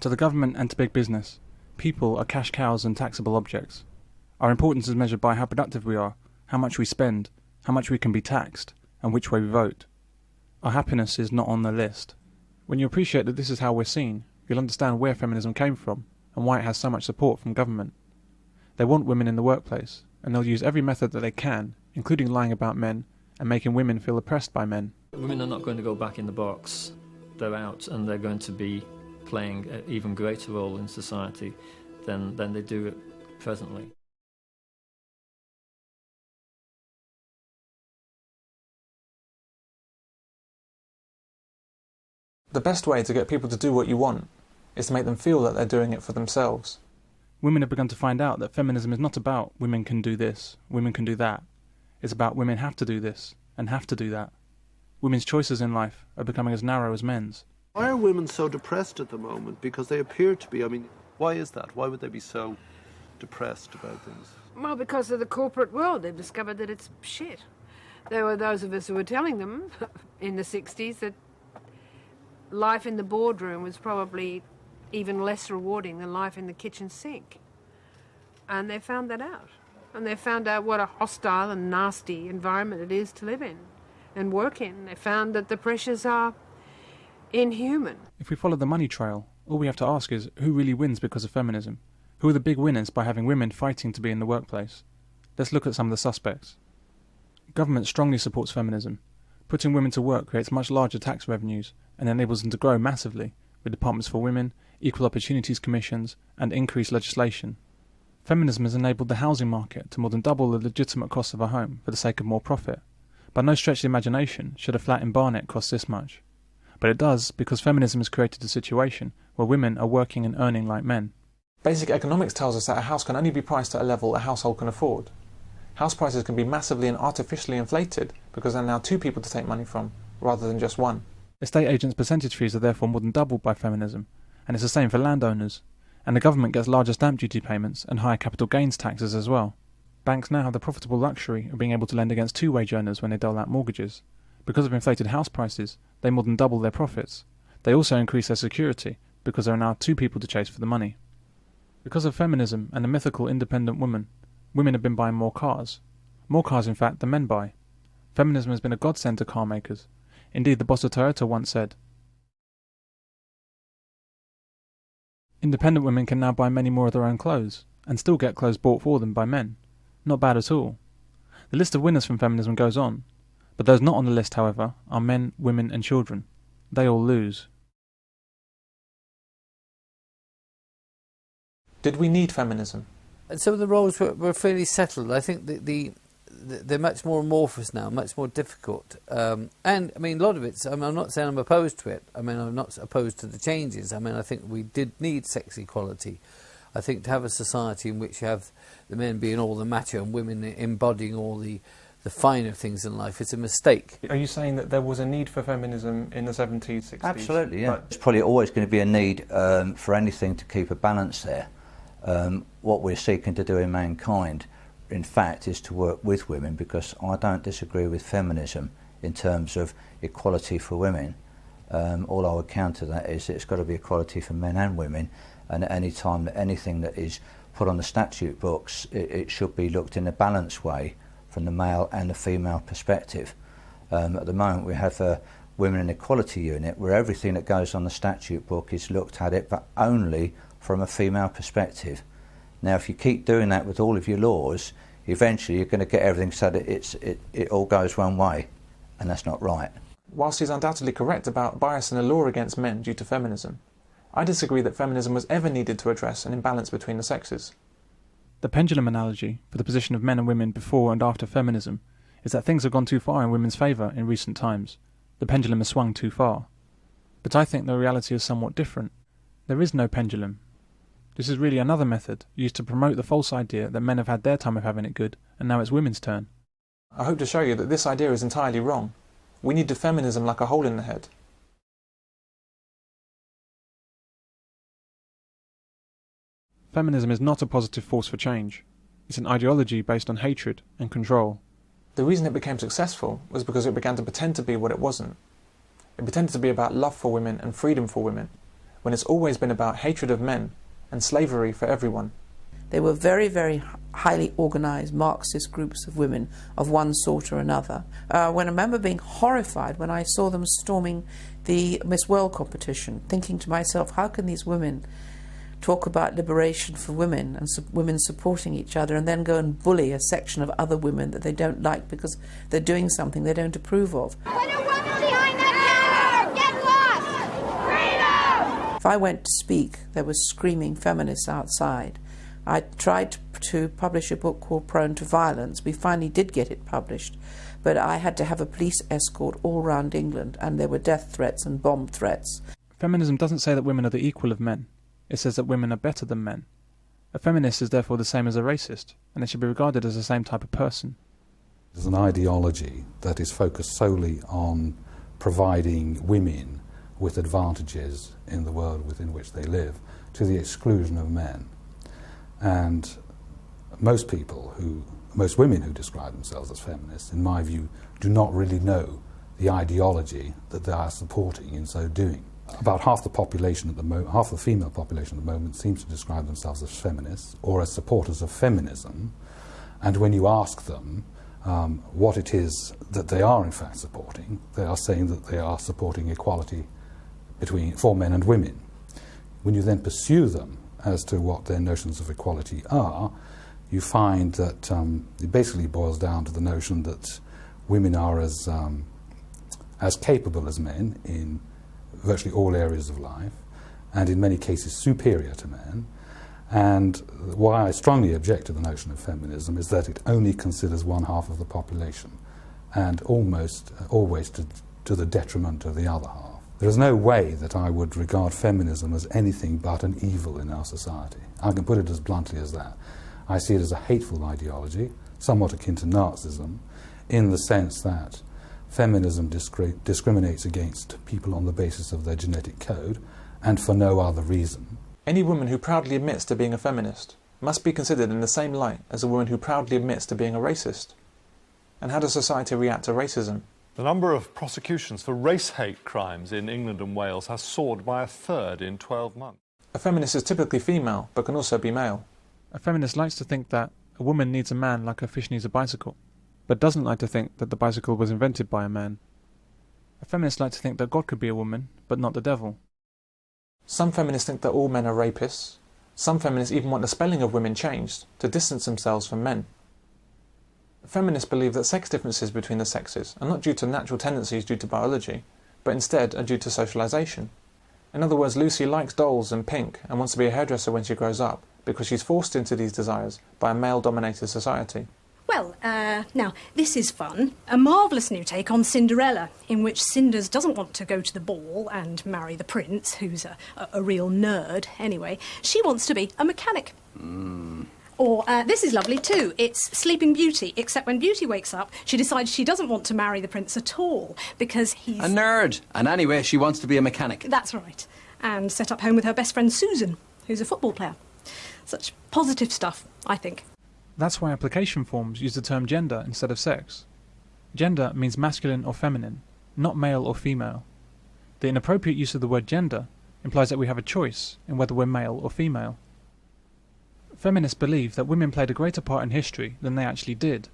To the government and to big business, people are cash cows and taxable objects. Our importance is measured by how productive we are, how much we spend, how much we can be taxed, and which way we vote. Our happiness is not on the list. When you appreciate that this is how we're seen, you'll understand where feminism came from and why it has so much support from government. They want women in the workplace, and they'll use every method that they can, including lying about men and making women feel oppressed by men. Women are not going to go back in the box. They're out, and they're going to be playing an even greater role in society than they do presently. The best way to get people to do what you want is to make them feel that they're doing it for themselves. Women have begun to find out that feminism is not about women can do this, women can do that. It's about women have to do this and have to do that. Women's choices in life are becoming as narrow as men's. Why are women so depressed at the moment? Because they appear to be. I mean, why is that? Why would they be so depressed about things? Well, because of the corporate world. They've discovered that it's shit. There were those of us who were telling them in the 60s that life in the boardroom was probably even less rewarding than life in the kitchen sink. And they found that out. And they found out what a hostile and nasty environment it is to live in and work in. They found that the pressures are inhuman. If we follow the money trail, all we have to ask is who really wins because of feminism? Who are the big winners by having women fighting to be in the workplace? Let's look at some of the suspects. Government strongly supports feminism. Putting women to work creates much larger tax revenues and enables them to grow massively, with departments for women, equal opportunities commissions, and increased legislation. Feminism has enabled the housing market to more than double the legitimate cost of a home for the sake of more profit. By no stretch of the imagination should a flat in Barnet cost this much. But it does because feminism has created a situation where women are working and earning like men. Basic economics tells us that a house can only be priced at a level a household can afford. House prices can be massively and artificially inflated because there are now two people to take money from, rather than just one. Estate agents' percentage fees are therefore more than doubled by feminism, and it's the same for landowners. And the government gets larger stamp duty payments and higher capital gains taxes as well. Banks now have the profitable luxury of being able to lend against two-wage earners when they dole out mortgages. Because of inflated house prices, they more than double their profits. They also increase their security because there are now two people to chase for the money. Because of feminism and the mythical independent woman, women have been buying more cars. More cars, in fact, than men buy. Feminism has been a godsend to car makers. Indeed, the boss of Toyota once said, "Independent women can now buy many more of their own clothes, and still get clothes bought for them by men. Not bad at all." The list of winners from feminism goes on, but those not on the list, however, are men, women and children. They all lose. Did we need feminism? And some of the roles were fairly settled. I think they're much more amorphous now, much more difficult. And, I mean, a lot of it's, I'm not saying I'm opposed to it. I mean, I'm not opposed to the changes. I mean, I think we did need sex equality. I think to have a society in which you have the men being all the macho and women embodying all the finer things in life, it's a mistake. Are you saying that there was a need for feminism in the 70s, 60s? Absolutely, yeah. There's probably always going to be a need for anything to keep a balance there. What we're seeking to do in mankind, in fact, is to work with women, because I don't disagree with feminism in terms of equality for women. All I would counter that is it's got to be equality for men and women, and at any time that anything that is put on the statute books, it should be looked in a balanced way from the male and the female perspective. At the moment we have a Women and Equality Unit where everything that goes on the statute book is looked at it, but only from a female perspective. Now if you keep doing that with all of your laws, eventually you're going to get everything so that it all goes one way, and that's not right. Whilst he's undoubtedly correct about bias in the law against men due to feminism, I disagree that feminism was ever needed to address an imbalance between the sexes. The pendulum analogy for the position of men and women before and after feminism is that things have gone too far in women's favour in recent times. The pendulum has swung too far. But I think the reality is somewhat different. There is no pendulum. This is really another method used to promote the false idea that men have had their time of having it good and now it's women's turn. I hope to show you that this idea is entirely wrong. We need feminism like a hole in the head. Feminism is not a positive force for change. It's an ideology based on hatred and control. The reason it became successful was because it began to pretend to be what it wasn't. It pretended to be about love for women and freedom for women, when it's always been about hatred of men and slavery for everyone. They were very, very highly organised Marxist groups of women of one sort or another. When I remember being horrified when I saw them storming the Miss World competition, thinking to myself, how can these women talk about liberation for women and women supporting each other and then go and bully a section of other women that they don't like because they're doing something they don't approve of. Put a woman behind that counter! Get lost! Freedom! If I went to speak, there were screaming feminists outside. I tried to publish a book called Prone to Violence. We finally did get it published, but I had to have a police escort all round England, and there were death threats and bomb threats. Feminism doesn't say that women are the equal of men. It says that women are better than men. A feminist is therefore the same as a racist, and they should be regarded as the same type of person. There's an ideology that is focused solely on providing women with advantages in the world within which they live, to the exclusion of men. And most women who describe themselves as feminists, in my view, do not really know the ideology that they are supporting in so doing. About half the population at the moment, half the female population at the moment, seems to describe themselves as feminists or as supporters of feminism. And when you ask them what it is that they are in fact supporting, they are saying that they are supporting equality for men and women. When you then pursue them as to what their notions of equality are, you find that it basically boils down to the notion that women are as capable as men in virtually all areas of life, and in many cases superior to men. And why I strongly object to the notion of feminism is that it only considers one half of the population, and almost always to the detriment of the other half. There is no way that I would regard feminism as anything but an evil in our society. I can put it as bluntly as that. I see it as a hateful ideology, somewhat akin to Nazism, in the sense that feminism discriminates against people on the basis of their genetic code, and for no other reason. Any woman who proudly admits to being a feminist must be considered in the same light as a woman who proudly admits to being a racist. And how does society react to racism? The number of prosecutions for race-hate crimes in England and Wales has soared by a third in 12 months. A feminist is typically female, but can also be male. A feminist likes to think that a woman needs a man like a fish needs a bicycle, but doesn't like to think that the bicycle was invented by a man. A feminist likes to think that God could be a woman, but not the devil. Some feminists think that all men are rapists. Some feminists even want the spelling of women changed to distance themselves from men. Feminists believe that sex differences between the sexes are not due to natural tendencies due to biology, but instead are due to socialization. In other words, Lucy likes dolls and pink and wants to be a hairdresser when she grows up because she's forced into these desires by a male-dominated society. Well, now, this is fun. A marvellous new take on Cinderella, in which Cinders doesn't want to go to the ball and marry the prince, who's a real nerd anyway. She wants to be a mechanic. Or, this is lovely too. It's Sleeping Beauty, except when Beauty wakes up, she decides she doesn't want to marry the prince at all, because he's... a nerd! And anyway, she wants to be a mechanic. That's right. And set up home with her best friend Susan, who's a football player. Such positive stuff, I think. That's why application forms use the term gender instead of sex. Gender means masculine or feminine, not male or female. The inappropriate use of the word gender implies that we have a choice in whether we're male or female. Feminists believe that women played a greater part in history than they actually did.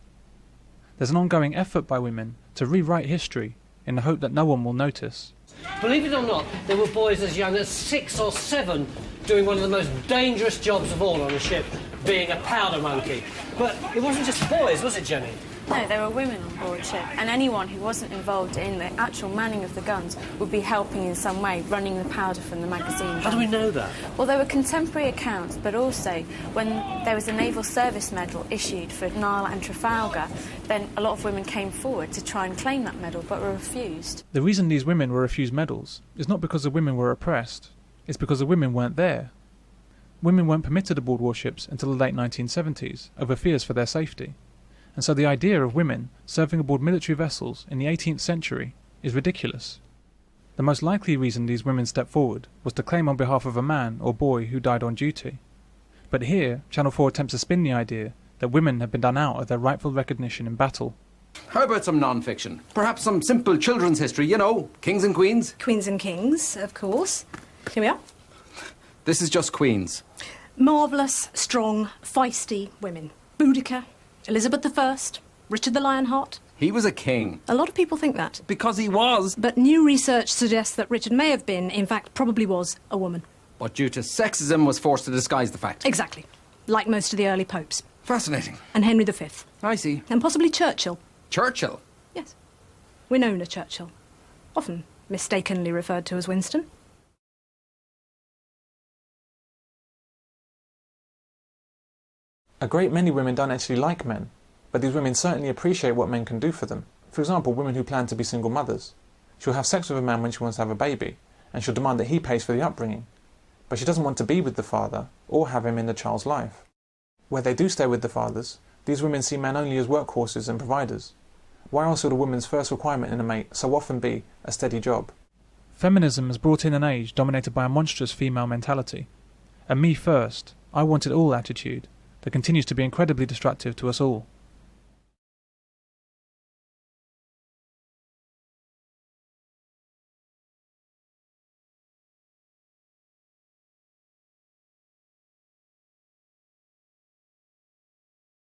There's an ongoing effort by women to rewrite history in the hope that no one will notice. Believe it or not, there were boys as young as 6 or 7 doing one of the most dangerous jobs of all on a ship, being a powder monkey. But it wasn't just boys, was it, Jenny? No, there were women on board ship, and anyone who wasn't involved in the actual manning of the guns would be helping in some way, running the powder from the magazine. How do we know that? Well, there were contemporary accounts, but also when there was a Naval Service Medal issued for Nile and Trafalgar, then a lot of women came forward to try and claim that medal, but were refused. The reason these women were refused medals is not because the women were oppressed, it's because the women weren't there. Women weren't permitted aboard warships until the late 1970s, over fears for their safety. And so the idea of women serving aboard military vessels in the 18th century is ridiculous. The most likely reason these women stepped forward was to claim on behalf of a man or boy who died on duty. But here, Channel 4 attempts to spin the idea that women have been done out of their rightful recognition in battle. How about some non-fiction? Perhaps some simple children's history, you know, kings and queens? Queens and kings, of course. Here we are. This is just Queens. Marvellous, strong, feisty women. Boudica, Elizabeth I, Richard the Lionheart. He was a king. A lot of people think that. Because he was. But new research suggests that Richard may have been, in fact, probably was, a woman. But due to sexism was forced to disguise the fact. Exactly. Like most of the early popes. Fascinating. And Henry V. I see. And possibly Churchill. Churchill? Yes. Winona Churchill. Often mistakenly referred to as Winston. A great many women don't actually like men, but these women certainly appreciate what men can do for them. For example, women who plan to be single mothers. She'll have sex with a man when she wants to have a baby, and she'll demand that he pays for the upbringing. But she doesn't want to be with the father, or have him in the child's life. Where they do stay with the fathers, these women see men only as workhorses and providers. Why else would a woman's first requirement in a mate so often be a steady job? Feminism has brought in an age dominated by a monstrous female mentality. A me first, I want it all attitude that continues to be incredibly destructive to us all.